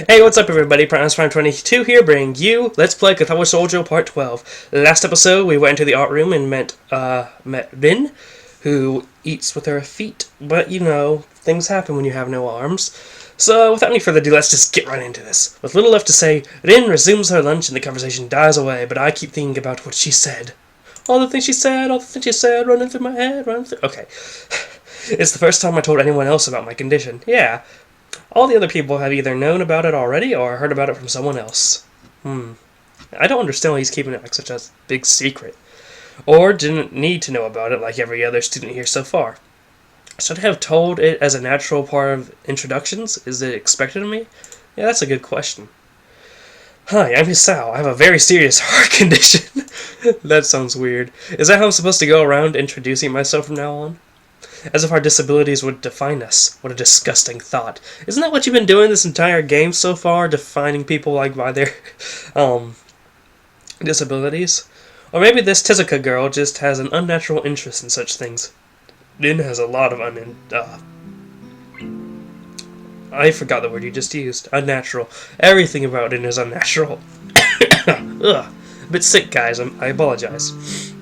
Hey, what's up everybody? Prime22 here, bringing you Let's Play Katawa Shoujo Part 12. Last episode, we went into the art room and met Rin, who eats with her feet. But, you know, things happen when you have no arms. So, without any further ado, let's just get right into this. With little left to say, Rin resumes her lunch and the conversation dies away, but I keep thinking about what she said. All the things she said, running through my head, Okay. It's the first time I told anyone else about my condition. Yeah. All the other people have either known about it already or heard about it from someone else. I don't understand why he's keeping it like such a big secret. Or didn't need to know about it like every other student here so far. Should I have told it as a natural part of introductions? Is it expected of me? Yeah, that's a good question. Hi, I'm Hisao. I have a very serious heart condition. That sounds weird. Is that how I'm supposed to go around introducing myself from now on? As if our disabilities would define us. What a disgusting thought. Isn't that what you've been doing this entire game so far? Defining people like by their disabilities? Or maybe this Tezuka girl just has an unnatural interest in such things. Rin has a lot of I forgot the word you just used. Unnatural. Everything about Rin is unnatural. Ugh. A bit sick, guys. I apologize.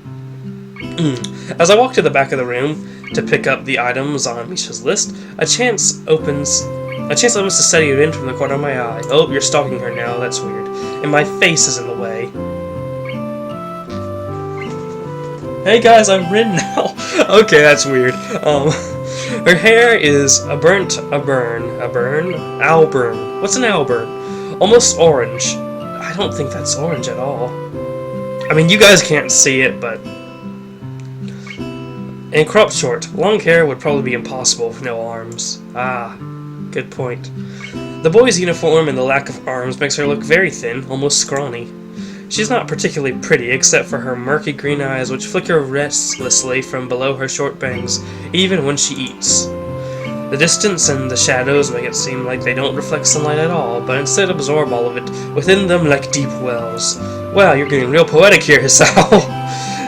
As I walk to the back of the room to pick up the items on Misha's list, a chance opens to study Rin from the corner of my eye. Oh, you're stalking her now. That's weird. And my face is in the way. Hey guys, I'm Rin now. Okay, that's weird. Her hair is albern. What's an albern? Almost orange. I don't think that's orange at all. I mean, you guys can't see it, but... And cropped short. Long hair would probably be impossible with no arms. Ah, good point. The boy's uniform and the lack of arms makes her look very thin, almost scrawny. She's not particularly pretty, except for her murky green eyes which flicker restlessly from below her short bangs, even when she eats. The distance and the shadows make it seem like they don't reflect sunlight at all, but instead absorb all of it within them like deep wells. Wow, you're getting real poetic here, Hisao.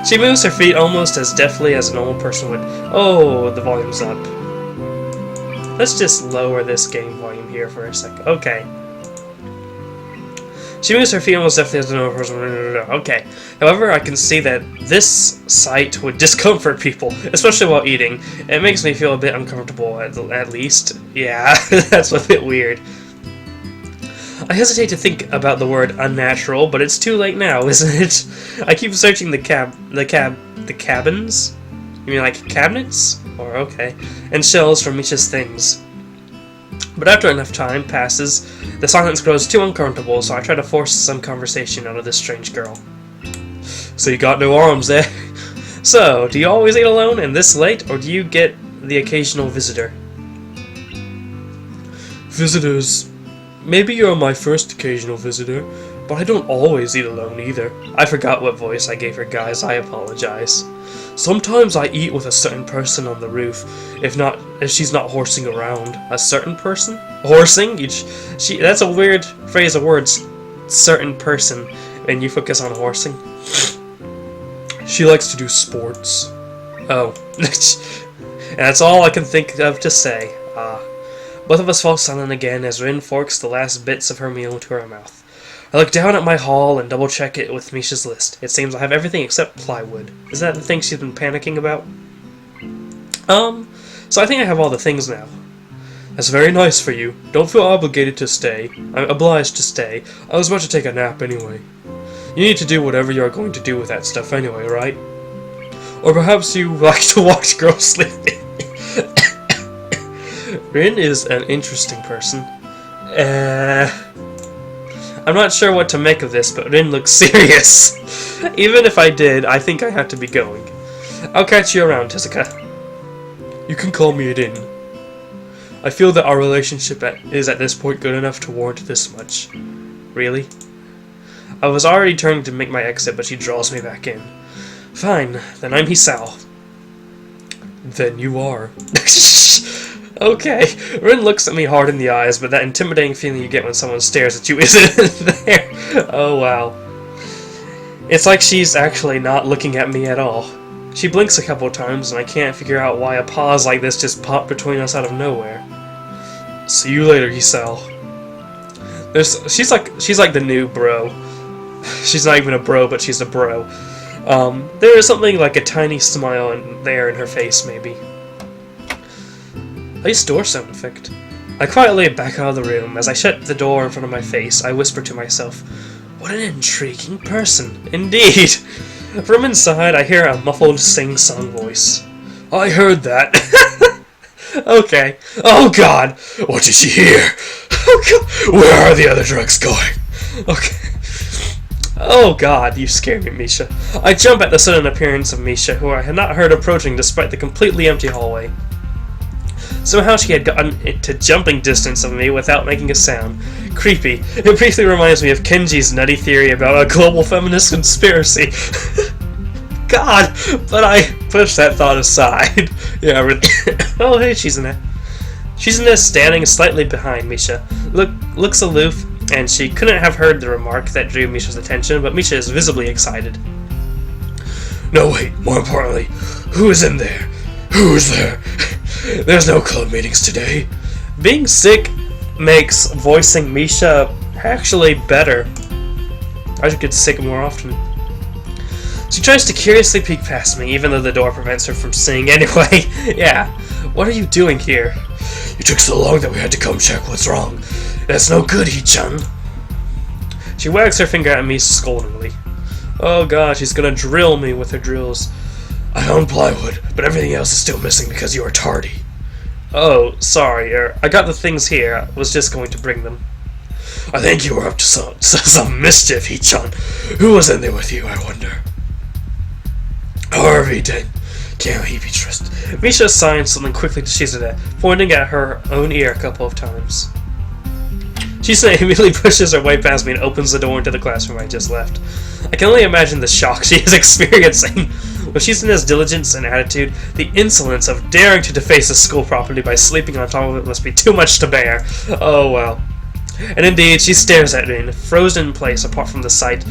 She moves her feet almost as deftly as a normal person would. Oh, the volume's up. Let's just lower this game volume here for a second. Okay. She moves her feet almost deftly as a normal person would. Okay. However, I can see that this sight would discomfort people, especially while eating. It makes me feel a bit uncomfortable, at least. Yeah, that's a bit weird. I hesitate to think about the word unnatural, but it's too late now, isn't it? I keep searching the cabins? You mean like cabinets? Or okay. And shelves for Misha's things. But after enough time passes, the silence grows too uncomfortable, so I try to force some conversation out of this strange girl. So you got no arms, eh? So, do you always eat alone and this late, or do you get the occasional visitor? Visitors. Maybe you're my first occasional visitor, but I don't always eat alone either. I forgot what voice I gave her, guys. I apologize. Sometimes I eat with a certain person on the roof, if she's not horsing around. A certain person? Horsing? That's a weird phrase of words. Certain person, and you focus on horsing. She likes to do sports. Oh. And that's all I can think of to say. Both of us fall silent again as Rin forks the last bits of her meal into her mouth. I look down at my haul and double-check it with Misha's list. It seems I have everything except plywood. Is that the thing she's been panicking about? So I think I have all the things now. That's very nice for you. Don't feel obligated to stay. I'm obliged to stay. I was about to take a nap anyway. You need to do whatever you're going to do with that stuff anyway, right? Or perhaps you like to watch girls sleeping. Rin is an interesting person. I'm not sure what to make of this, but Rin looks serious. Even if I did, I think I have to be going. I'll catch you around, Tezuka. You can call me Rin. I feel that our relationship is at this point good enough to warrant this much. Really? I was already turning to make my exit, but she draws me back in. Fine, then I'm Hisao. Then you are. Okay, Rin looks at me hard in the eyes, but that intimidating feeling you get when someone stares at you isn't there. Oh wow. It's like she's actually not looking at me at all. She blinks a couple times, and I can't figure out why a pause like this just popped between us out of nowhere. See you later, Hisao. She's like the new bro. She's not even a bro, but she's a bro. There is something like a tiny smile in her face, maybe. Nice door sound effect. I quietly back out of the room. As I shut the door in front of my face, I whisper to myself, "What an intriguing person, indeed." From inside, I hear a muffled sing-song voice. "I heard that." Okay. Oh God! What did she hear? Oh God! Where are the other drugs going? Okay. Oh God, you scared me, Misha. I jump at the sudden appearance of Misha, who I had not heard approaching despite the completely empty hallway. Somehow she had gotten into jumping distance of me without making a sound. Creepy. It briefly reminds me of Kenji's nutty theory about a global feminist conspiracy. God, but I pushed that thought aside. Yeah, really. Oh, hey, Shizune. Shizune is standing slightly behind Misha. Looks aloof, and she couldn't have heard the remark that drew Misha's attention, but Misha is visibly excited. No, wait, more importantly, who is in there? Who's there? There's no club meetings today. Being sick makes voicing Misha actually better. I should get sick more often. She tries to curiously peek past me, even though the door prevents her from seeing anyway. Yeah, what are you doing here? You took so long that we had to come check what's wrong. That's no good, Hee-chan. She wags her finger at me scoldingly. Oh God, she's gonna drill me with her drills. I found plywood, but everything else is still missing because you are tardy. Oh, sorry, I got the things here. I was just going to bring them. I think you were up to some mischief, Hee-chan. Who was in there with you, I wonder? Harvey did. Can't he be trusted? Misha signed something quickly to Shizune, pointing at her own ear a couple of times. Shizune immediately pushes her way past me and opens the door into the classroom I just left. I can only imagine the shock she is experiencing. With Shizune's diligence and attitude, the insolence of daring to deface a school property by sleeping on top of it must be too much to bear. Oh well. And indeed, she stares at me, frozen in place apart from the slight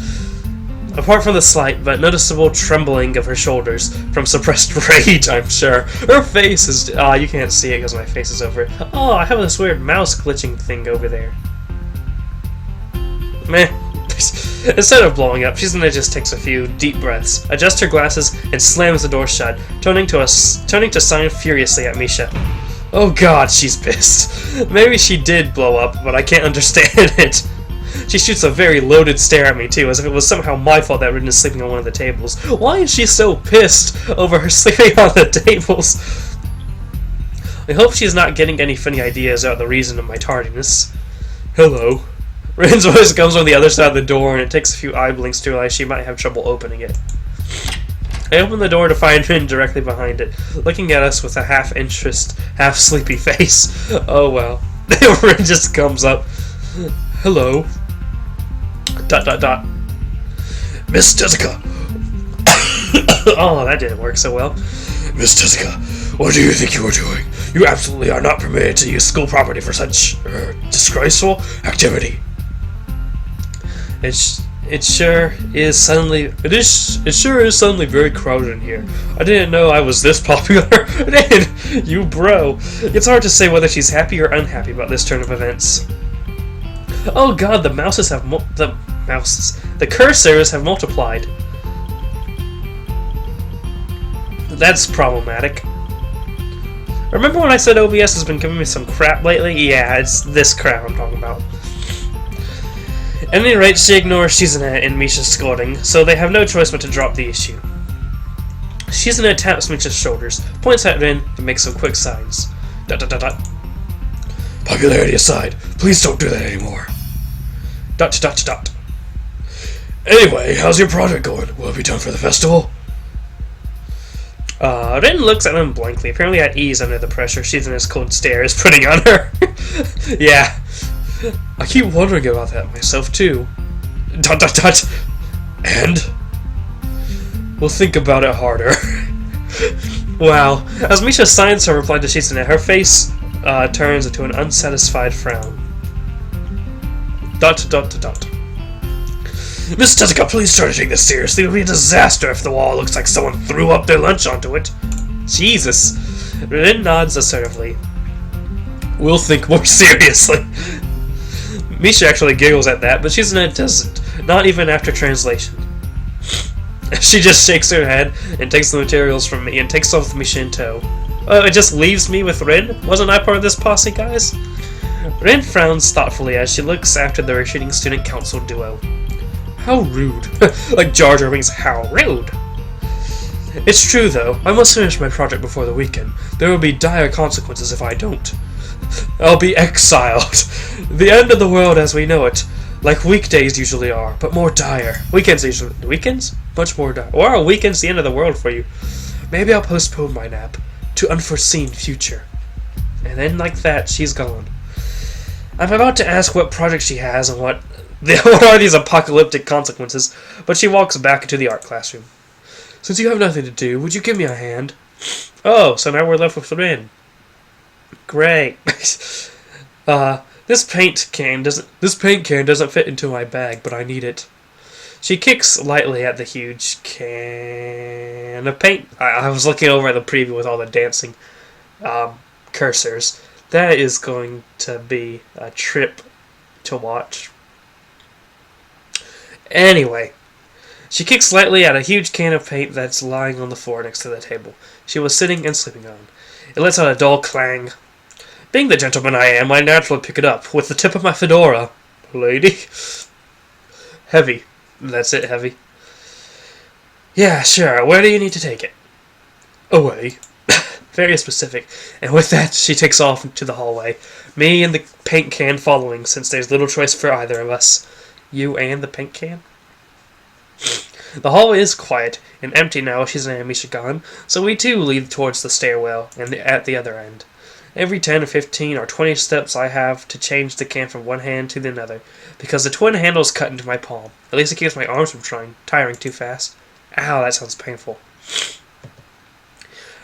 but noticeable trembling of her shoulders from suppressed rage, I'm sure. Her face is... you can't see it because my face is over it. Oh, I have this weird mouse glitching thing over there. Meh. Instead of blowing up, Shizune just takes a few deep breaths, adjusts her glasses, and slams the door shut, turning to sign furiously at Misha. Oh God, she's pissed. Maybe she did blow up, but I can't understand it. She shoots a very loaded stare at me, too, as if it was somehow my fault that Rin is sleeping on one of the tables. Why is she so pissed over her sleeping on the tables? I hope she's not getting any funny ideas about the reason of my tardiness. Hello. Rin's voice comes from the other side of the door, and it takes a few eye blinks to realize she might have trouble opening it. I open the door to find Rin directly behind it, looking at us with a half-interest, half-sleepy face. Oh well. Rin just comes up. Hello. ... Miss Tezuka! Oh, that didn't work so well. Miss Tezuka, what do you think you are doing? You absolutely are not permitted to use school property for such disgraceful activity. It sure is suddenly very crowded in here. I didn't know I was this popular. You bro. It's hard to say whether she's happy or unhappy about this turn of events. Oh God, the cursors have multiplied. That's problematic. Remember when I said OBS has been giving me some crap lately? Yeah, it's this crap I'm talking about. At any rate, she ignores Shizune and Misha's scolding, so they have no choice but to drop the issue. Shizune taps Misha's shoulders, points at Rin, and makes some quick signs. ... Popularity aside, please don't do that anymore. ... Anyway, how's your project going? Will it be done for the festival? Rin looks at him blankly, apparently at ease under the pressure Shizune's cold stare is putting on her. Yeah. I keep wondering about that myself, too. ... And? We'll think about it harder. Wow. As Misha signs her reply to Shizune, her face turns into an unsatisfied frown. ... Miss Tezuka, please try to take this seriously. It would be a disaster if the wall looks like someone threw up their lunch onto it. Jesus. Rin nods assertively. We'll think more seriously. Misha actually giggles at that, but Shizune doesn't. Not even after translation. She just shakes her head and takes the materials from me and takes off with Misha in tow. Oh, it just leaves me with Rin? Wasn't I part of this posse, guys? Rin frowns thoughtfully as she looks after the retreating student council duo. How rude. Like Jar Jar Binks, how rude. It's true, though. I must finish my project before the weekend. There will be dire consequences if I don't. I'll be exiled. The end of the world as we know it. Like weekdays usually are, but more dire. Weekends usually... Weekends? Much more dire. Or are weekends the end of the world for you? Maybe I'll postpone my nap to unforeseen future. And then, like that, she's gone. I'm about to ask what project she has and what are these apocalyptic consequences, but she walks back into the art classroom. Since you have nothing to do, would you give me a hand? Oh, so now we're left with Rin. Great. This paint can doesn't fit into my bag, but I need it. She kicks lightly at the huge can of paint. I was looking over at the preview with all the dancing cursors. That is going to be a trip to watch. Anyway, she kicks lightly at a huge can of paint that's lying on the floor next to the table she was sitting and sleeping on. It lets out a dull clang. Being the gentleman I am, I naturally pick it up with the tip of my fedora. Lady. Heavy. That's it, heavy. Yeah, sure. Where do you need to take it? Away. Very specific. And with that, she takes off into the hallway. Me and the paint can following, since there's little choice for either of us. You and the paint can? The hallway is quiet and empty now with Shizune and Misha gone, so we too lead towards the stairwell and at the other end. Every 10 or 15 or 20 steps I have to change the can from one hand to the other, because the twin handles cut into my palm. At least it keeps my arms from tiring too fast. Ow, that sounds painful.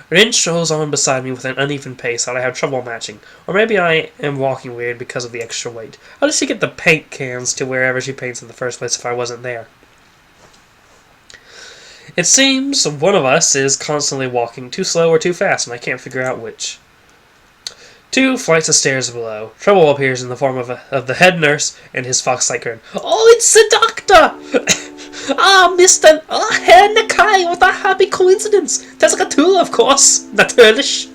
Rin strolls on beside me with an uneven pace that I have trouble matching, or maybe I am walking weird because of the extra weight. How does she get the paint cans to wherever she paints in the first place if I wasn't there? It seems one of us is constantly walking too slow or too fast, and I can't figure out which. 2 flights of stairs below. Trouble appears in the form of the head nurse and his fox-like grin. Oh, it's the doctor! Mr. Herr Nakai, what a happy coincidence! Tezakatula, of course! Natürlich!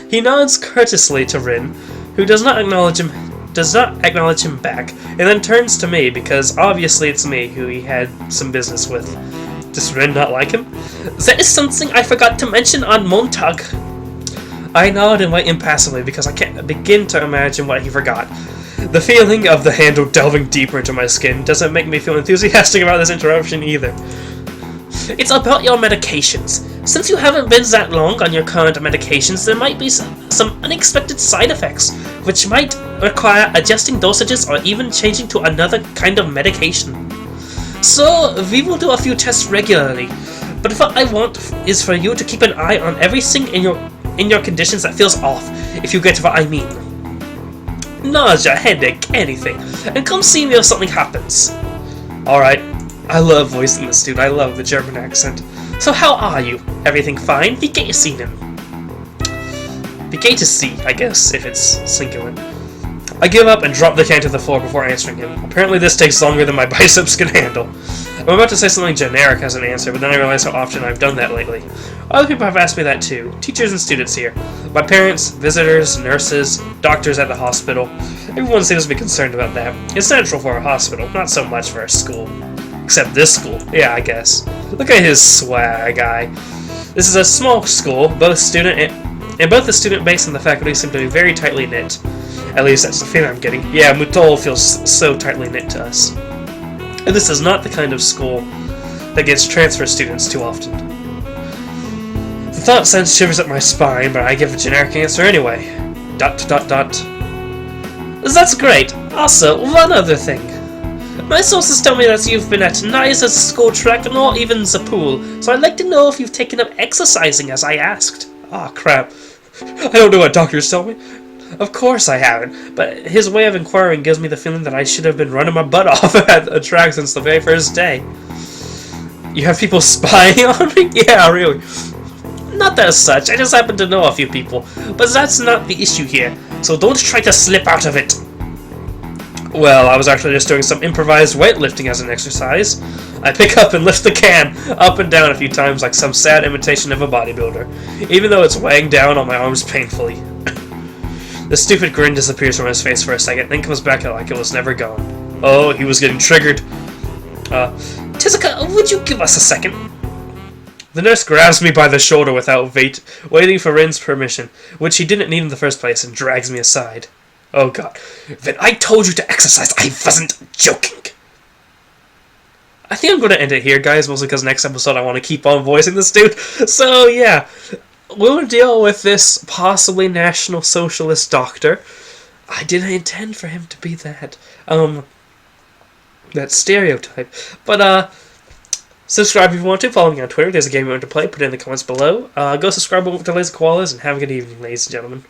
He nods courteously to Rin, who does not acknowledge him back, and then turns to me, because obviously it's me who he had some business with. Does Rin not like him? That is something I forgot to mention on Montag. I nod and wait impassively because I can't begin to imagine what he forgot. The feeling of the handle delving deeper into my skin doesn't make me feel enthusiastic about this interruption either. It's about your medications. Since you haven't been that long on your current medications, there might be some unexpected side effects, which might require adjusting dosages or even changing to another kind of medication. So, we will do a few tests regularly, but what I want is for you to keep an eye on everything in your conditions that feels off, if you get what I mean. Nausea, headache, anything, and come see me if something happens. Alright, I love voicing this dude, I love the German accent. So how are you? Everything fine? Wie geht es Ihnen? Wie geht es Sie, I guess, if it's singular. I give up and drop the can to the floor before answering him. Apparently this takes longer than my biceps can handle. I'm about to say something generic as an answer, but then I realize how often I've done that lately. Other people have asked me that too. Teachers and students here. My parents, visitors, nurses, doctors at the hospital. Everyone seems to be concerned about that. It's natural for a hospital, not so much for a school. Except this school. Yeah, I guess. Look at his swag, guy. This is a small school. Both the student base and the faculty seem to be very tightly knit. At least that's the feeling I'm getting. Yeah, Mutol feels so tightly knit to us. And this is not the kind of school that gets transfer students too often. The thought sends shivers up my spine, but I give a generic answer anyway. ... That's great. Also, one other thing. My sources tell me that you've been at neither the school track nor even the pool, so I'd like to know if you've taken up exercising as I asked. Ah, crap. I don't know what doctors tell me. Of course I haven't, but his way of inquiring gives me the feeling that I should have been running my butt off at a track since the very first day. You have people spying on me? Yeah, really. Not as such, I just happen to know a few people, but that's not the issue here, so don't try to slip out of it. Well, I was actually just doing some improvised weightlifting as an exercise. I pick up and lift the can up and down a few times like some sad imitation of a bodybuilder, even though it's weighing down on my arms painfully. The stupid grin disappears from his face for a second, then comes back like it was never gone. Oh, he was getting triggered. Tezuka, would you give us a second? The nurse grabs me by the shoulder without waiting for Rin's permission, which he didn't need in the first place, and drags me aside. Oh god. Then I told you to exercise, I wasn't joking. I think I'm going to end it here, guys, mostly because next episode I want to keep on voicing this dude. So, yeah. We'll deal with this possibly National Socialist doctor. I didn't intend for him to be that stereotype. But, subscribe if you want to. Follow me on Twitter. There's a game you want to play. Put it in the comments below. Go subscribe to Lazy Koalas, and have a good evening, ladies and gentlemen.